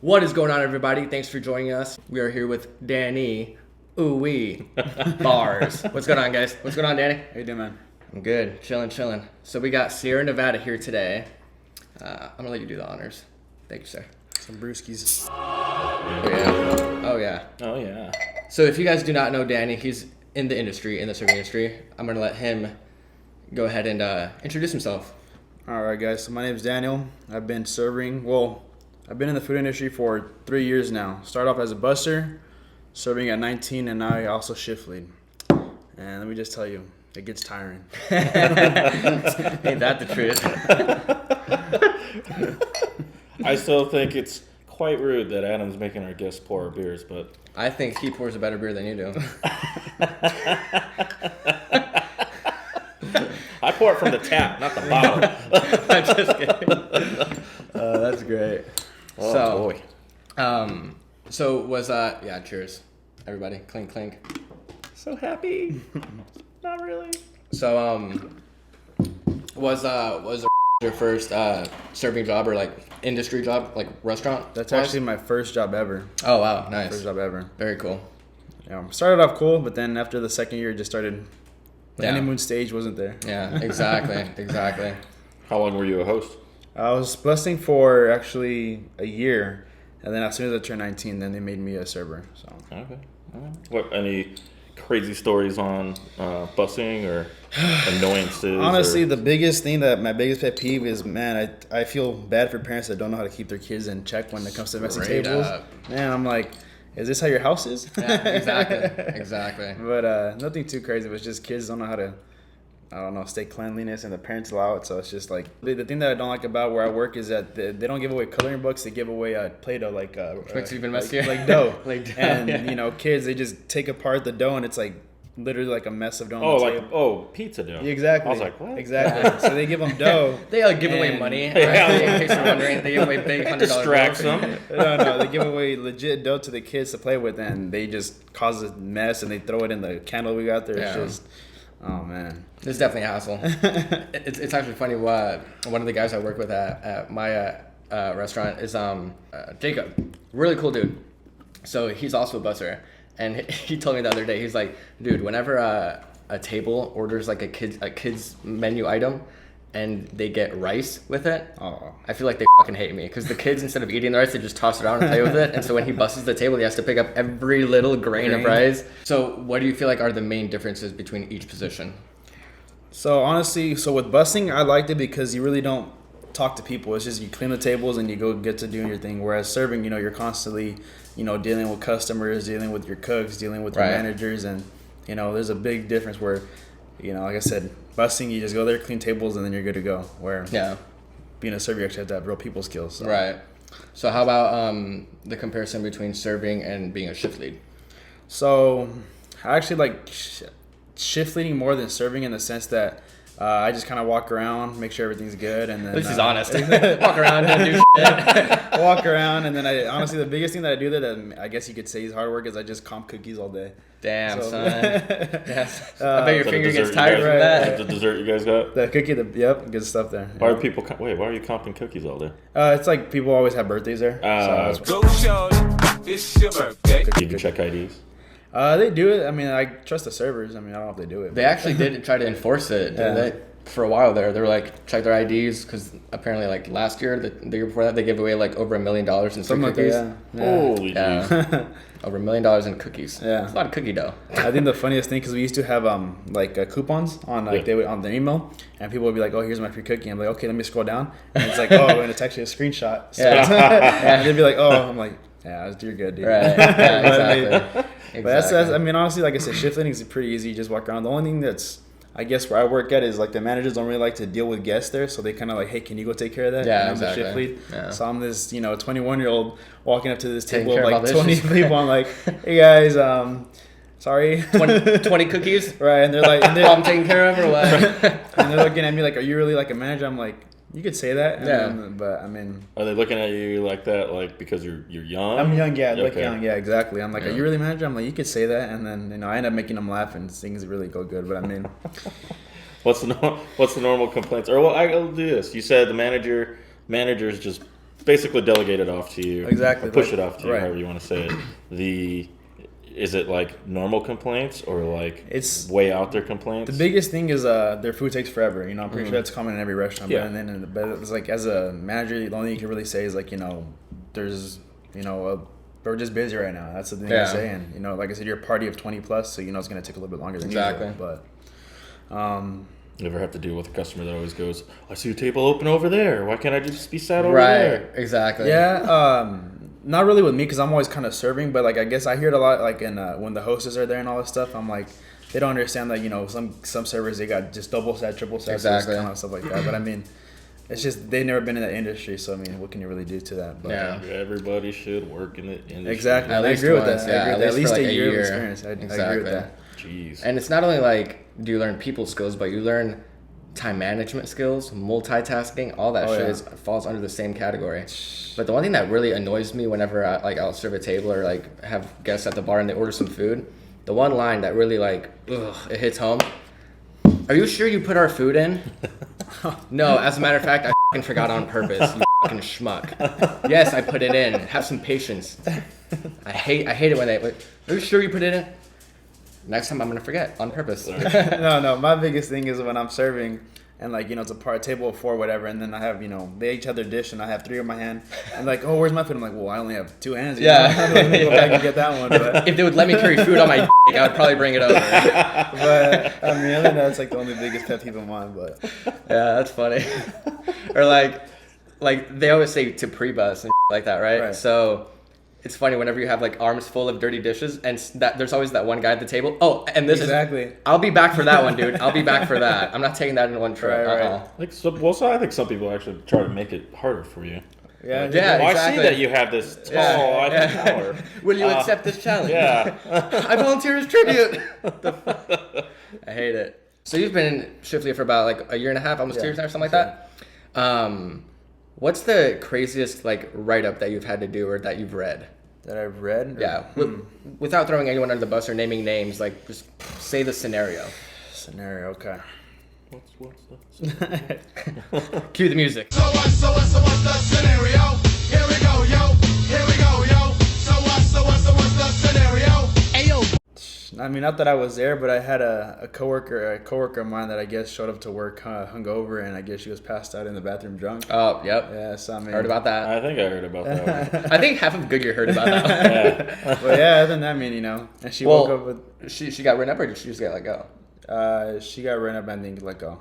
What is going on, everybody? Thanks for joining us. We are here with Danny Ooh-wee Bars. What's going on, guys? What's going on, Danny? How you doing, man? I'm good. Chilling. So we got Sierra Nevada here today. I'm going to let you do the honors. Thank you, sir. Some brewskis. Oh, yeah. So if you guys do not know Danny, he's in the serving industry. I'm going to let him go ahead and introduce himself. All right, guys. So my name is Daniel. I've been I've been in the food industry for 3 years now. Started off as a busser, serving at 19, and now I also shift lead. And let me just tell you, it gets tiring. Ain't that the truth? I still think it's quite rude that Adam's making our guests pour our beers, but I think he pours a better beer than you do. I pour it from the tap, not the bottle. I'm just kidding. That's great. Oh, boy. Cheers, everybody. Clink. So happy. Not really. So, was your first serving job or like industry job, like restaurant? That's actually my first job ever. Oh wow, nice. First job ever. Very cool. Yeah, started off cool, but then after the second year, it just started. The Yeah. honeymoon stage wasn't there. Yeah, exactly. How long were you a host? I was busing for actually a year, and then as soon as I turned 19, then they made me a server. So. Okay. All right. What, any crazy stories on busing or annoyances? Honestly, the biggest thing my biggest pet peeve is, man, I feel bad for parents that don't know how to keep their kids in check when it comes to messy Straight tables. up. Man, I'm like, is this how your house is? Yeah, exactly. But nothing too crazy. It was just kids don't know how to, I don't know, stay cleanliness, and the parents allow it. So it's just like, the thing that I don't like about where I work is that they don't give away coloring books. They give away Play-Doh, which makes it even messier. like dough. Like dough, and yeah. Kids, they just take apart the dough, and it's like literally like a mess of dough. Oh, on the like table. pizza dough. Exactly. I was like, what? Exactly. So they give them dough. They give away and- money. Right? Yeah. In case you're wondering, they give away big $100 Distracts bills. them. No, they give away legit dough to the kids to play with, and they just cause a mess, and they throw it in the candle we got there. Yeah. It's just, oh man. It's definitely a hassle. It's actually funny. One of the guys I work with at my restaurant is Jacob. Really cool dude. So he's also a busser, and he told me the other day, he's like, dude, whenever a table orders like a kid's menu item, and they get rice with it, Oh. I feel like they fucking hate me, because the kids, instead of eating the rice, they just toss it around and play with it. And so when he busts the table, he has to pick up every little grain of rice. So what do you feel like are the main differences between each position? So honestly, with busing, I liked it because you really don't talk to people. It's just you clean the tables and you go get to doing your thing. Whereas serving, you're constantly, dealing with customers, dealing with your cooks, dealing with your Right. managers, and there's a big difference where, like I said, busing, you just go there, clean tables, and then you're good to go. Where Yeah. being a server, you actually have to have real people skills. So. Right. So how about the comparison between serving and being a shift lead? So I actually like shift leading more than serving, in the sense that I just kind of walk around, make sure everything's good, and then At least he's honest. Walk around and do shit. walk around, and then honestly the biggest thing that I do that I guess you could say is hard work is I just comp cookies all day. Damn, So- son. Yes. I bet your Is that a finger dessert gets you tired guys- from Is that. that the dessert you guys got? The cookie, yep, good stuff there. Why Yeah. are people? Why are you comping cookies all day? It's like people always have birthdays there. So that's Go shorty, it's your birthday. You can check IDs. they do it. I mean, I trust the servers. I mean, I don't know if they do it. They actually did try to enforce it, didn't Yeah. they? For a while there, they were like, check their IDs, because apparently like last year, the year before that, they gave away like over $1 million in free Something like cookies. that. Yeah. Holy jeez. Yeah. Over $1 million in cookies. Yeah. It's a lot of cookie dough. I think the funniest thing, because we used to have coupons on on their email, and people would be like, "Oh, here's my free cookie." I'm like, "Okay, let me scroll down," and it's like, "Oh," and it's actually a screenshot. So and they'd be like, "Oh," I'm like, "Yeah, you're good, dude." Right. Yeah, exactly. But that's I mean, honestly, like I said, shift leading is pretty easy. You just walk around. The only thing that's, I guess, where I work at is like the managers don't really like to deal with guests there, so they kind of like, hey, can you go take care of that? Yeah, and I'm exactly. the shift lead. Yeah. So I'm this 21-year-old walking up to this Taking table of care of like all 20 this. people. I'm like, hey guys, sorry. 20 cookies? Right, and they're like, and I'm taking care of, or what? they're looking at me like, are you really like a manager? I'm like, You could say that. Yeah. But I mean, Are they looking at you like that, like because you're young? I'm young. Yeah, look Okay. young. Yeah, exactly. I'm like, Yeah. are you really manager? I'm like, you could say that, and then I end up making them laugh, and things really go good. But I mean, What's the normal complaints? Or well, I'll do this. You said the managers just basically delegate it off to you. Exactly, Or push like- it off to you, right. however you want to say it. Is it like normal complaints or like It's- way out there complaints? The biggest thing is their food takes forever. You know, I'm pretty sure that's common in every restaurant. Yeah. But it's like as a manager, the only thing you can really say is like, you know, there's, you know, we're just busy right now. That's the thing Yeah. I'm saying. You know, like I said, you're a party of 20 plus, so you know it's gonna take a little bit longer than Exactly. usual. But You ever have to deal with a customer that always goes, I see a table open over there. Why can't I just be sat over Right. there? Exactly. yeah, not really with me because I'm always kind of serving. But like I guess I hear it a lot. Like in when the hostess are there and all this stuff, I'm like, they don't understand that, you know, some servers they got just double set, triple set, Exactly. kind of stuff like that. But I mean, it's just they've never been in that industry, so I mean, what can you really do to that? But, Yeah. Everybody should work in the industry. exactly. At I least agree with once, that. yeah, I agree at with that. At least least for, like, a a year of year. experience. I agree Exactly. with that. Jeez. And it's not only like do you learn people skills, but you learn time management skills, multitasking, all that Oh, shit yeah. falls under the same category. But the one thing that really annoys me whenever I'll serve a table or like have guests at the bar and they order some food, the one line that really like it hits home. Are you sure you put our food in? No, as a matter of fact, I f***ing forgot on purpose. You fucking schmuck. Yes, I put it in. Have some patience. I hate it when they. Are you sure you put it in? Next time I'm gonna forget on purpose. No. My biggest thing is when I'm serving and like, you know, it's a table of 4, whatever, and then I have, you know, they each have their dish and I have 3 in my hand. And like, oh, where's my food? I'm like, well, I only have 2 hands. you Yeah. know? Let me go back and get that one. But, If they would let me carry food on my dick, I would probably bring it over. but I mean, other than that, it's like the only biggest pet peeve of mine. But Yeah, that's funny. Or like they always say to pre-bus and like that, right? Right. So it's funny whenever you have like arms full of dirty dishes and that there's always that one guy at the table. Oh, and this exactly. is. I'll be back for that one, dude. I'll be back for that. I'm not taking that in one trip. Right, right. Like, so I think some people actually try to make it harder for you. Yeah. Yeah. Well, I exactly. see that you have this tall Yeah, Eiffel yeah. Tower. Will you accept this challenge? Yeah. I volunteer as tribute. I hate it. So you've been in Shiftly for about like a year and a half, almost 2 years now, or something like that. What's the craziest like write-up that you've had to do or that you've read? That I've read. Yeah, without throwing anyone under the bus or naming names, like just say the scenario. Scenario. Okay. What's the Cue the music. So what's the scenario? Here we go, yo. Here we go, yo. So what's the scenario? Ayo. I mean, not that I was there, but I had a coworker of mine that I guess showed up to work hungover, and I guess she was passed out in the bathroom drunk. Oh, yep. Yeah, so I mean, Heard about that. I think I heard about that one. I think half of Goodyear heard about that. Yeah. But yeah, other than that, I mean, you know, and she woke up with, She got written up or did she just get let go? she got ran up and then let go.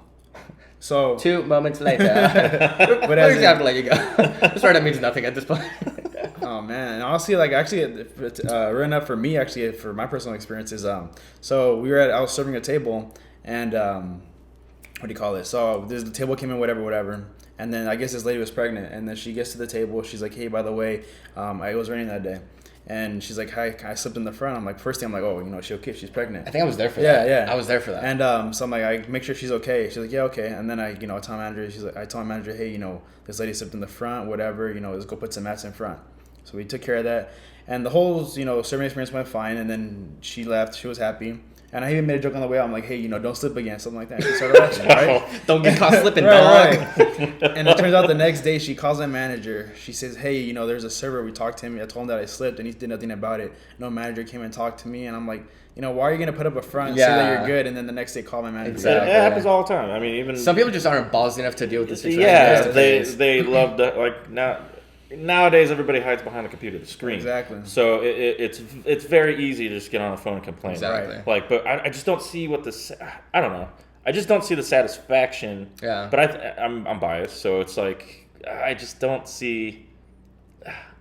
So 2 moments later. But But as as in- have to let you go. This right up means nothing at this point. oh man, and honestly, like actually, ran up for me actually for my personal experience is so I was serving a table and what do you call it? So the table came in, whatever. And then I guess this lady was pregnant, and then she gets to the table. She's like, "Hey, by the way, it was raining that day," and she's like, "Hi, I slipped in the front." I'm like, first thing I'm like, "Oh, you know, is she okay? She's pregnant." I think I was there for Yeah, that. yeah. I was there for that. And so I'm like, I make sure she's okay. She's like, yeah, okay. And then I tell my manager, I tell my manager, hey, you know, this lady slipped in the front, whatever, you know, let's go put some mats in front. So we took care of that, and the whole, you know, serving experience went fine. And then she left. She was happy. And I even made a joke on the way out. I'm like, hey, you know, don't slip again, something like that. She started laughing, right? Don't get caught slipping, dog. Right. And it turns out the next day she calls my manager. She says, hey, you know, there's a server. We talked to him. I told him that I slipped, and he did nothing about it. No manager came and talked to me, and I'm like, you know, why are you gonna put up a front and say that Yeah. you're good, and then the next day call my manager? Exactly. It happens all the time. I mean, even Some people just aren't ballsy enough to deal with the situation. yeah, face-to-face. they love that. Like nowadays, everybody hides behind the computer, the screen. Exactly. So it's very easy to just get on the phone and complain. Exactly. Right. Like, but I just don't see what I don't know. I just don't see the satisfaction. Yeah. But I'm biased, so it's like I just don't see.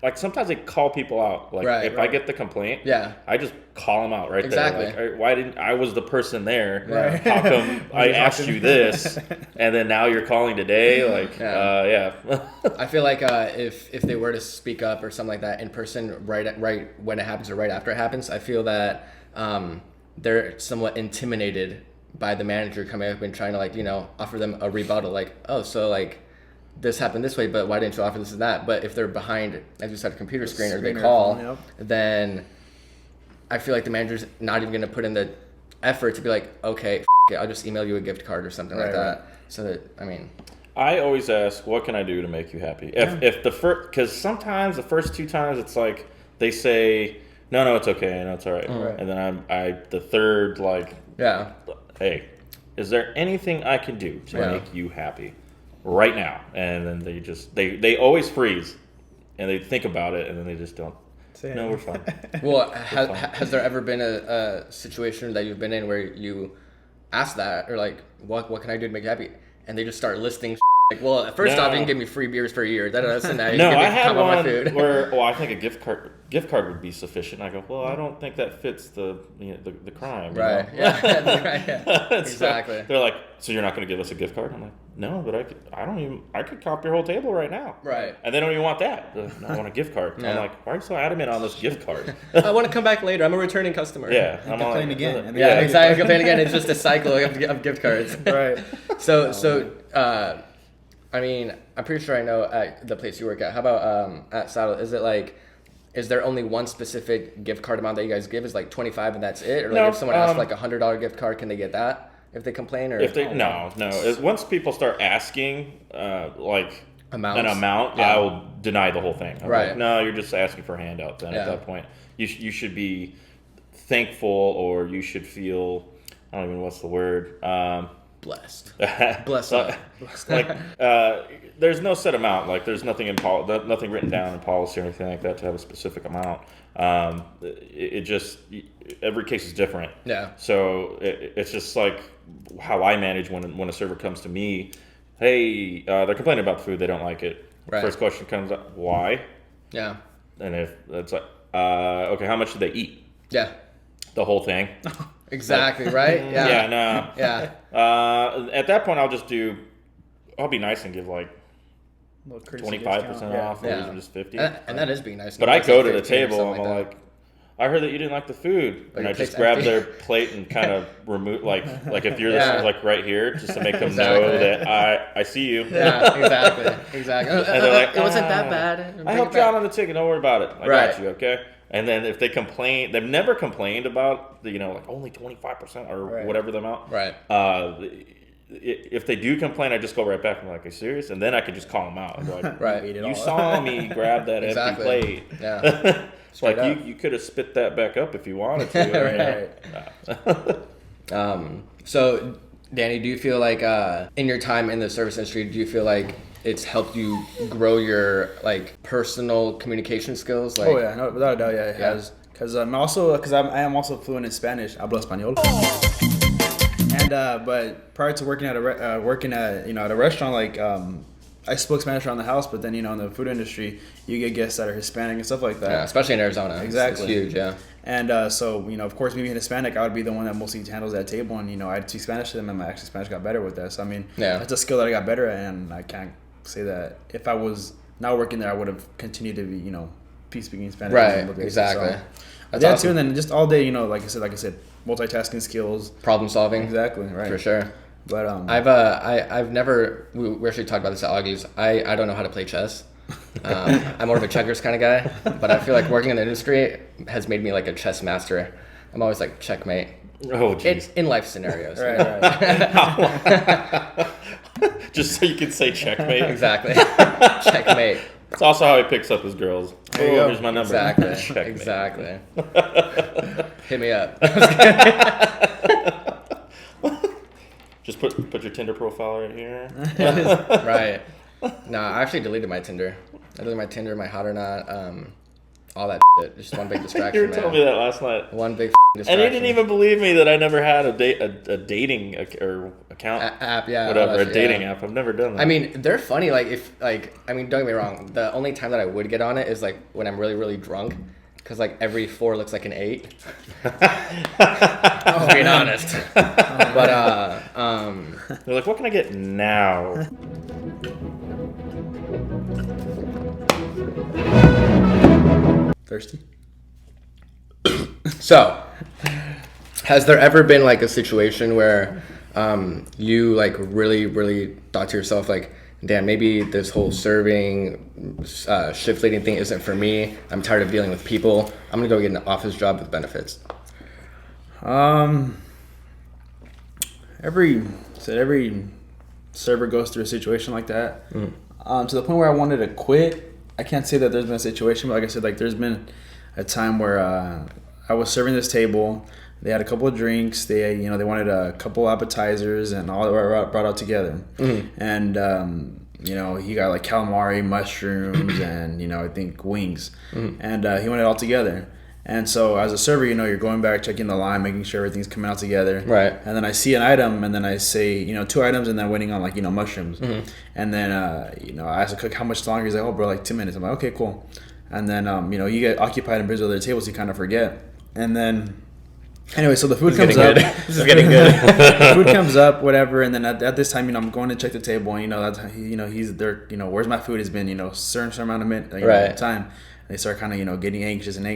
Like sometimes I call people out. Like Right, if I right. get the complaint, Yeah. I just call them out right Exactly. there. Like, why didn't I was the person there? Right. How come I You're asked talking- you this, and then now you're calling today? Like, Yeah. yeah. I feel like if they were to speak up or something like that in person, right when it happens or right after it happens, I feel that they're somewhat intimidated by the manager coming up and trying to, like, you know, offer them a rebuttal, like, oh, so like this happened this way, but why didn't you offer this and that? But if they're behind, as you said, a computer screen or they screen or call, phone, yep. then I feel like the manager's not even going to put in the effort to be like, okay, it, I'll just email you a gift card or something like Right, that. right. So that, I mean, I always ask, what can I do to make you happy? If the first, because sometimes the first 2 times it's like they say, no, it's okay, no, it's all right. And then the third, like, Yeah. hey, is there anything I can do to make you happy right now? And then they always freeze and they think about it and then they just don't. No, we're fine. Well, has there ever been a situation that you've been in where you ask that, or like, what can I do to make you happy? And they just start listing like, well, first off, you can give me free beers for a year. So now you No, can I give me had my one food. where, well, I think a gift card would be sufficient. I go, well, I don't think that fits the crime. you Right. know? Yeah. Right. Yeah. So Exactly. they're like, so you're not going to give us a gift card? I'm like, no, but I could cop your whole table right now. Right. And they don't even want that. They're like, no, I want a gift card. Yeah. I'm like, why are you so adamant on this gift card? I want to come back later. I'm a returning customer. Yeah. I'm complain like, again, and Yeah, Yeah. exactly. Complain again. It's just a cycle of gift cards. Right. So, I mean, I'm pretty sure I know at the place you work at. How about at Saddle? Is there only one specific gift card amount that you guys give? Is like 25 and that's it? Or like No, if someone asks like $100 gift card, can they get that if they complain? Or If they no, once people start asking like Amounts? an amount, Yeah. I will deny the whole thing. I'm Right. like, no, you're just asking for a handout. Then Yeah. at that point, you should be thankful, or you should feel, I don't even know what's the word. blessed. Bless up. Like there's no set amount. Like there's nothing nothing written down in policy or anything like that to have a specific amount. It just every case is different. Yeah. So it's just like how I manage when a server comes to me. Hey, they're complaining about the food. They don't like it. Right. First question comes up, why? Yeah. And if it's like, okay, how much did they eat? Yeah. The whole thing. Exactly. Right. Yeah. Yeah, no. Yeah. At that point, I'll be nice and give like Little courtesy 25% discount. off, or Yeah. even just 50. And that is being nice. But Not I just go like to the 15 or table something and I'm that. like, I heard that you didn't like the food, and your I just plate's grab empty. their plate and kind of remove like if you're Yeah. this like right here, just to make them Exactly. know that I see you. Yeah. Exactly. And they're like, it wasn't that "Ah, bad. I Bring helped it you back." out on the ticket. Don't worry about it. I Right. got you. Okay. And then if they complain, they've never complained about the like only 25% or Right. whatever the amount. Right. If they do complain, I just go right back and I'm like, are you serious? And then I can just call them out. I'm like, Right. Eat it you all. saw me grab that Exactly. empty plate. Yeah. Like up. you could have spit that back up if you wanted to. Right. So, Danny, do you feel like in your time in the service industry, do you feel like it's helped you grow your like personal communication skills? Like, Oh yeah, no, without a doubt, yeah, it Yeah. has. Because I am also fluent in Spanish. Hablo español. And but prior to working at a restaurant, like I spoke Spanish around the house, but then in the food industry, you get guests that are Hispanic and stuff like that. Yeah, especially in Arizona. Exactly. It's huge. Yeah. And so of course, me being Hispanic, I would be the one that mostly handles that table, and I'd speak Spanish to them, and my actually Spanish got better with that. So I mean, Yeah. that's a skill that I got better at, and I can't say that if I was not working there, I would have continued to be speaking Spanish. on a Right. regular basis. Exactly. So, That's that awesome. too, and then just all day, like I said, multitasking skills. Problem solving. Exactly, right. For sure. But I've never. We actually talked about this at Augie's. I don't know how to play chess. I'm more of a checkers kind of guy, but I feel like working in the industry has made me like a chess master. I'm always like checkmate. Oh, It's jeez. in life scenarios. right, right. Just so you can say checkmate. Exactly. Checkmate. It's also how he picks up his girls. There you go. Here's my number. Exactly. Checkmate. Exactly. Hit me up. Just put your Tinder profile right here. Right. No, I actually deleted my Tinder. I deleted my Tinder, my Hot or Not, all that shit. Just one big distraction, You were man. telling me that last night. One big And distraction. you didn't even believe me that I never had a dating or account, app, yeah. whatever, all that a shit, dating yeah. app. I've never done that. I mean, they're funny. Like don't get me wrong. The only time that I would get on it is like when I'm really, really drunk, because like every 4 looks like an 8. Just being honest. But they're like, what can I get now? Thirsty. so, has there ever been like a situation where you like really, really thought to yourself like, damn, maybe this whole serving, shift leading thing isn't for me. I'm tired of dealing with people. I'm gonna go get an office job with benefits. Every server goes through a situation like that, to the point where I wanted to quit. I can't say that there's been a situation, but like I said, like there's been a time where I was serving this table. They had a couple of drinks. They wanted a couple appetizers, and all were brought out together. And he got like calamari, mushrooms, and I think wings. And he wanted it all together. And so as a server, you're going back, checking the line, making sure everything's coming out together. Right. And then I see an item, and then I say, 2 items, and then waiting on like, mushrooms. And then, I ask the cook how much longer. He's like, oh, bro, like 2 minutes. I'm like, okay, cool. And then, you get occupied and busy with other tables, you kind of forget. And then, anyway, so the food comes up. This is getting good. Food comes up, whatever. And then at this time, I'm going to check the table, and, that's, he's there, where's my food has been, certain amount of minute, right. time. They start kind of, getting anxious. And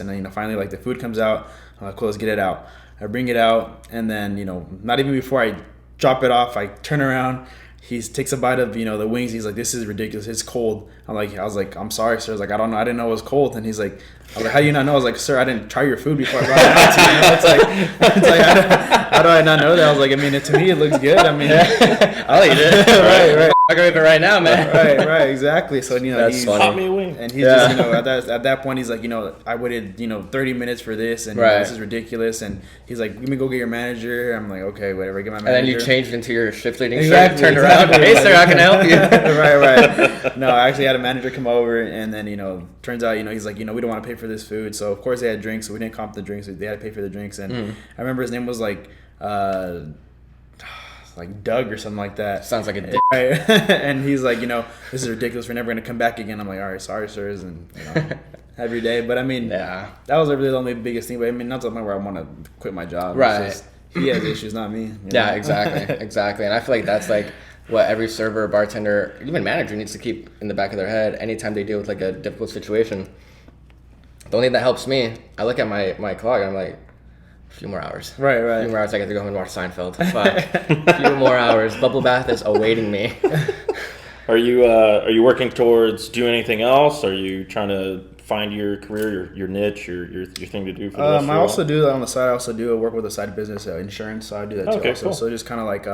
then, finally, like, the food comes out. I'm like, cool, let's get it out. I bring it out, and then, not even before I drop it off, I turn around. He takes a bite of, the wings. He's like, this is ridiculous. It's cold. I was like, I'm sorry, sir. I was like, I don't know. I didn't know it was cold. And he's like, I was like, how do you not know? I was like, sir, I didn't try your food before I brought it out to you. It's like how do I not know that? I was like, I mean, to me, it looks good. I mean, I'll eat it. right. I can eat it right now, man. Right, exactly. So, That's he's funny. Pop me a wing. And he's just, at that point, he's like, I waited, 30 minutes for this, and right. this is ridiculous. And he's like, let me go get your manager. I'm like, okay, whatever, get my And manager. then you changed into your shift leading Exactly, shirt, turned around, hey, sir, I can help you. right. No, I actually had a manager come over, and then, turns out, he's like, we don't want to pay for this food. So, of course, they had drinks, so we didn't comp the drinks. So they had to pay for the drinks. And I remember his name was like Doug or something like that. Sounds like a dick. Right. And he's like, this is ridiculous. We're never going to come back again. I'm like, all right, sorry, sirs. And, have your day. But, I mean, yeah, that was really the only biggest thing. But, I mean, not to the point where I want to quit my job. Right. It's just, he has issues, not me. Yeah, exactly. And I feel like that's like what every server, bartender, even manager needs to keep in the back of their head anytime they deal with like a difficult situation. The only thing that helps me, I look at my clock and I'm like, a few more hours. Right. A few more hours, I get to go home and watch Seinfeld. Fuck. A few more hours. Bubble bath is awaiting me. Are you working towards doing anything else? Are you trying to find your career, your niche, your thing to do for the rest of your I also life? do that on the side. I also do work with a side business, insurance. So I do that too. Okay, also. cool. So just kind of like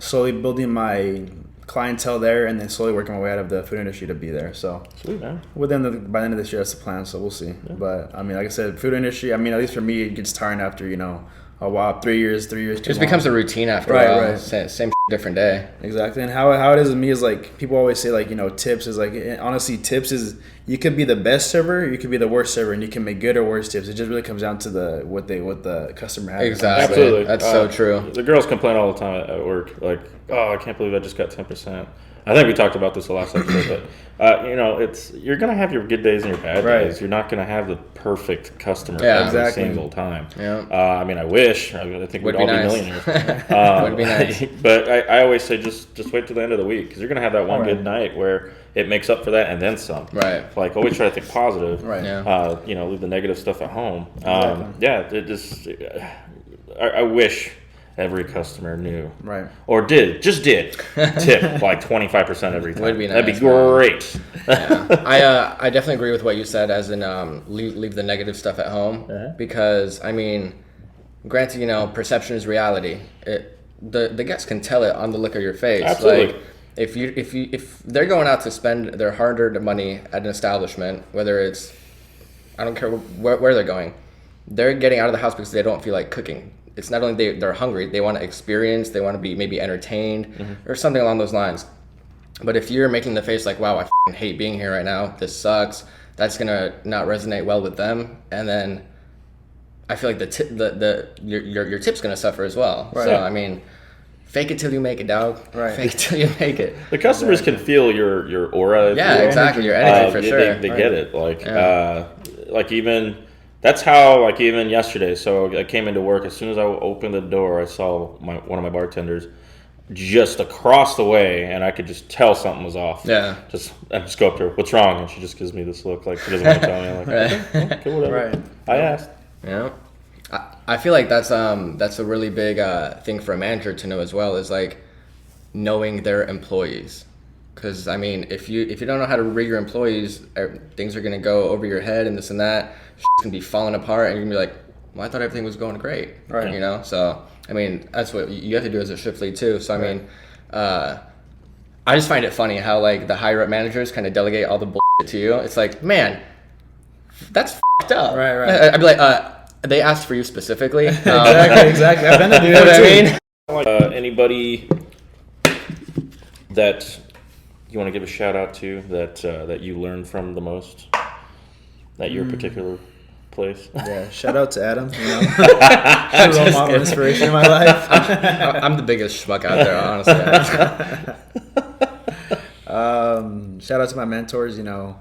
slowly building my clientele there, and then slowly working my way out of the food industry to be there. So Sweet, man. by the end of this year, that's the plan. So we'll see. Yeah. But I mean, like I said, food industry. I mean, at least for me, it gets tiring after a while. 3 years. It just becomes a routine after a while. Right. Same different day. Exactly. And how it is with me is like people always say like tips is like honestly tips is you could be the best server, you could be the worst server, and you can make good or worse tips. It just really comes down to what the customer has. Exactly. Absolutely. That's so true. The girls complain all the time at work, like, oh, I can't believe I just got 10%. I think we talked about this the last episode, but you're gonna have your good days and your bad days. You're not gonna have the perfect customer every single time. Yeah. I mean, I wish. I think we'd all be millionaires. Would be nice. But I always say just wait till the end of the week, because you're gonna have that one good night where it makes up for that and then some. Right. Like always try to think positive. Right. Yeah. Leave the negative stuff at home. It just. I wish every customer knew. Right. Or did tip like 25% every time. Would be nice. That'd be great. Yeah. I definitely agree with what you said, as in leave the negative stuff at home, because I mean, granted, perception is reality. The guests can tell it on the look of your face. Absolutely. Like if they're going out to spend their hard-earned money at an establishment, whether it's, I don't care where they're going, they're getting out of the house because they don't feel like cooking. It's not only they're hungry, they want to experience, they want to be maybe entertained or something along those lines. But if you're making the face like, wow, I f***ing hate being here right now, this sucks, that's going to not resonate well with them. And then I feel like your tip's going to suffer as well. Right. So, I mean, fake it till you make it, dog. Right. Fake it till you make it. The customers can feel your aura. if Yeah, you will. exactly. Your energy for sure. They get it. Like even that's how, like, even yesterday. So I came into work. As soon as I opened the door, I saw one of my bartenders just across the way, and I could just tell something was off. Yeah. I just go up to her, "What's wrong?" And she just gives me this look, like she doesn't want to tell me. I'm like, okay, whatever. Right. I asked. Yeah. I feel like that's a really big thing for a manager to know as well, is like knowing their employees. Because I mean, if you don't know how to read your employees, things are gonna go over your head and this and that. Shit's gonna be falling apart, and you're gonna be like, "Well, I thought everything was going great." Right. So I mean, that's what you have to do as a shift lead too. So I mean, I just find it funny how like the higher up managers kind of delegate all the bullshit to you. It's like, man, that's fucked up. Right. I'd be like, they asked for you specifically. Exactly. I've been there You know what I mean? Like, anybody that you want to give a shout out to that you learned from the most at your particular place? Yeah, shout out to Adam. You know, a role model inspiration in my life. I'm the biggest schmuck out there, honestly. Shout out to my mentors. You know,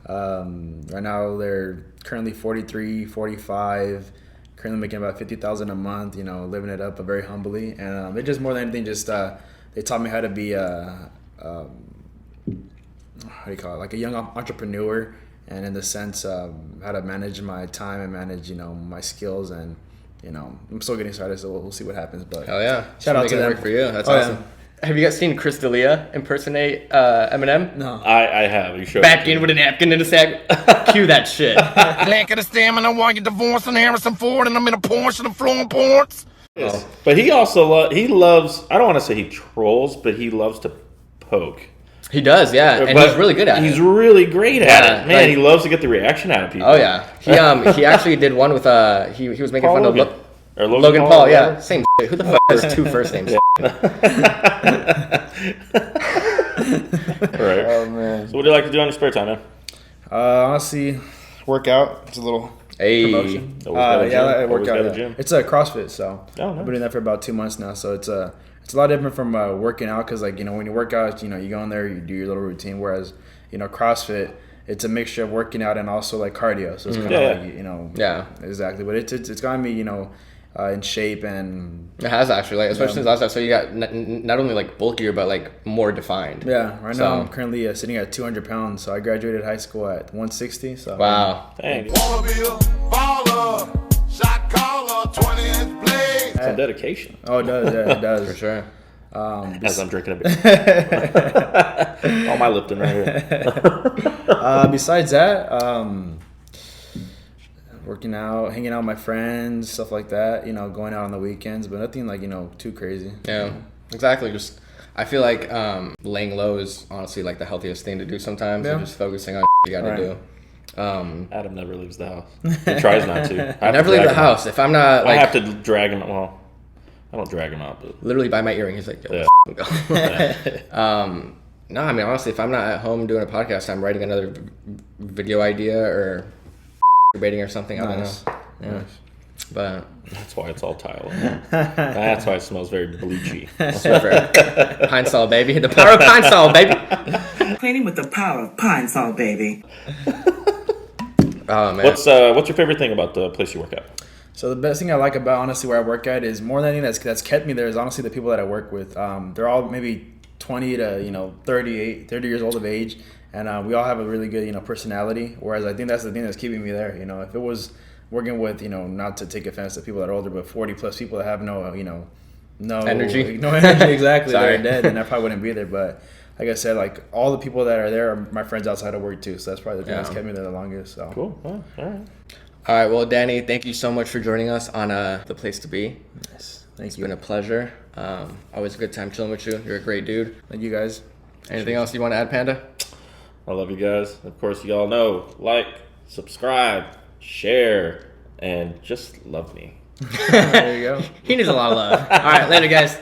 right now they're currently 43, 45, currently making about $50,000 a month. You know, living it up, but very humbly. And they just more than anything, just they taught me how to be how do you call it? Like a young entrepreneur. And in the sense how to manage my time and manage, you know, my skills, and you know, I'm still getting started, so we'll see what happens. But Hell yeah! shout out to Making it them. work for you. That's Oh, awesome. yeah. Have you guys seen Chris D'Elia impersonate Eminem? No, I have. You showed Back it in to with a napkin in a sack. Cue that shit. Lack of the stamina while you're divorcing Harrison Ford, and I'm in a Porsche and flowing ports. me. But he also he loves. I don't want to say he trolls, but he loves to poke. He does, yeah, and But he's really good at it. He's really great at Yeah, it. Man, like- he loves to get the reaction out of people. Oh yeah, he actually did one with he was making Paul fun Logan. of Or Logan Paul, Paul. or Yeah, whatever. same shit. Who the fuck has two first names? Right. oh man. So what do you like to do on your spare time, man? Honestly, work out. It's a little Hey, promotion. Always got a Yeah, gym. I work Always out. got a Yeah. gym. It's a CrossFit, so Oh, I've nice. been doing that for about 2 months now. So it's a lot different from working out, because like, you know, when you work out, you know, you go in there, you do your little routine. Whereas, you know, CrossFit, it's a mixture of working out and also like cardio. So it's kind of Yeah, like, you know, Yeah. exactly. But it's gotten me, you know, in shape, and it has actually, like, especially since last time. So you got not only like bulkier, but like more defined. yeah. Right So- now I'm currently sitting at 200 pounds. So I graduated high school at 160. So Wow. Dang, Wanna be a baller, shot caller, 20-inch blade. some dedication. Oh, it does. Yeah, it does. For sure. As I'm drinking a beer. All my Lipton right here. Besides that, working out, hanging out with my friends, stuff like that. You know, going out on the weekends, but nothing like, you know, too crazy. Yeah, exactly. Just I feel like laying low is honestly like the healthiest thing to do sometimes. Yeah. And just focusing on you got to Right. do. Adam never leaves the house. He tries not to. I never leave the house if I'm not I like have to drag him. Well, I don't drag him out, but literally by my earring. He's like, yo, Yeah. go. No, I mean honestly, if I'm not at home doing a podcast, I'm writing another video idea or debating or something. I don't know. Nice. Yeah. Nice. But that's why it's all tile. That's why it smells very bleachy. Pine Sol, baby, the power of Pine Sol, baby. Cleaning with the power of Pine Sol, baby. Oh man. What's your favorite thing about the place you work at? So the best thing I like about honestly where I work at is more than anything that's kept me there is honestly the people that I work with. They're all maybe 20 to 30 years old of age, and we all have a really good personality. Whereas I think that's the thing that's keeping me there. You know, if it was working with not to take offense to people that are older, but 40 plus people that have no Energy? no energy exactly, Sorry. they're dead, then I probably wouldn't be there. But like I said, like all the people that are there are my friends outside of work too. So that's probably the thing that's Yeah. kept me there the longest. So Cool. Oh, all right. All right, well, Danny, thank you so much for joining us on The Place to Be. Thank It's you. been a pleasure. Always a good time chilling with you. You're a great dude. Thank you guys. Anything else you want to add, Panda? I love you guys. Of course, you all know. Like, subscribe, share, and just love me. There you go. He needs a lot of love. All right, later, guys.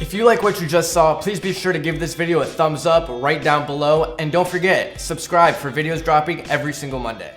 If you like what you just saw, please be sure to give this video a thumbs up right down below. And don't forget, subscribe for videos dropping every single Monday.